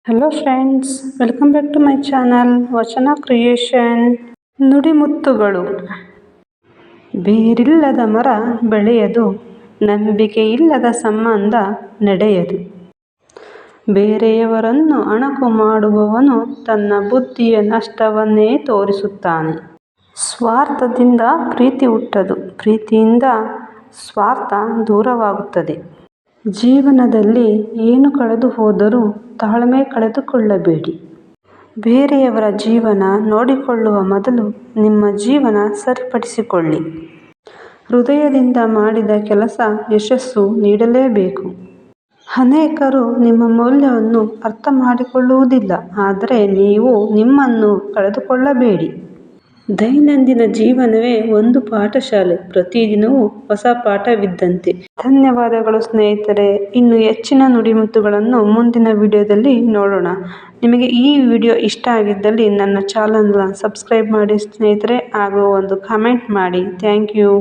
Hello friends, welcome back to my channel Vachana creation. ನುಡಿಮುತ್ತುಗಳು. ಬೇರಿಲ್ಲದ ಮರ ಬೆಳೆಯದು, ನಂಬಿಕೆಯಿಲ್ಲದ ಸಂಬಂಧ ನಡೆಯದು. ಬೇರೆಯವರನ್ನು ಅಣಕು ಮಾಡುವವನು ತನ್ನ ಬುದ್ಧಿಯ ನಷ್ಟವನ್ನೇ ತೋರಿಸುತ್ತಾನೆ. ಸ್ವಾರ್ಥದಿಂದ ಪ್ರೀತಿ ಹುಟ್ಟದು, ಪ್ರೀತಿಯಿಂದ ಸ್ವಾರ್ಥ ದೂರವಾಗುತ್ತದೆ. ಜೀವನದಲ್ಲಿ ಏನು ಕಳೆದು ಹೋದರೂ ತಾಳ್ಮೆ ಕಳೆದುಕೊಳ್ಳಬೇಡಿ. ಬೇರೆಯವರ ಜೀವನ ನೋಡಿಕೊಳ್ಳುವ ಮೊದಲು ನಿಮ್ಮ ಜೀವನ ಸರಿಪಡಿಸಿಕೊಳ್ಳಿ. ಹೃದಯದಿಂದ ಮಾಡಿದ ಕೆಲಸ ಯಶಸ್ಸು ನೀಡಲೇಬೇಕು. ಅನೇಕರು ನಿಮ್ಮ ಮೌಲ್ಯವನ್ನು ಅರ್ಥ ಮಾಡಿಕೊಳ್ಳುವುದಿಲ್ಲ, ಆದರೆ ನೀವು ನಿಮ್ಮನ್ನು ಕಳೆದುಕೊಳ್ಳಬೇಡಿ. ದೈನಂದಿನ ಜೀವನವೇ ಒಂದು ಪಾಠಶಾಲೆ, ಪ್ರತಿದಿನವೂ ಹೊಸ ಪಾಠವಿದ್ದಂತೆ. ಧನ್ಯವಾದಗಳು ಸ್ನೇಹಿತರೆ. ಇನ್ನು ಹೆಚ್ಚಿನ ನುಡಿಮುತ್ತುಗಳನ್ನು ಮುಂದಿನ ವಿಡಿಯೋದಲ್ಲಿ ನೋಡೋಣ. ನಿಮಗೆ ಈ ವಿಡಿಯೋ ಇಷ್ಟ ಆಗಿದ್ದಲ್ಲಿ ನನ್ನ ಚಾನಲ್ನ ಸಬ್ಸ್ಕ್ರೈಬ್ ಮಾಡಿ ಸ್ನೇಹಿತರೆ, ಹಾಗೂ ಒಂದು ಕಾಮೆಂಟ್ ಮಾಡಿ. Thank you.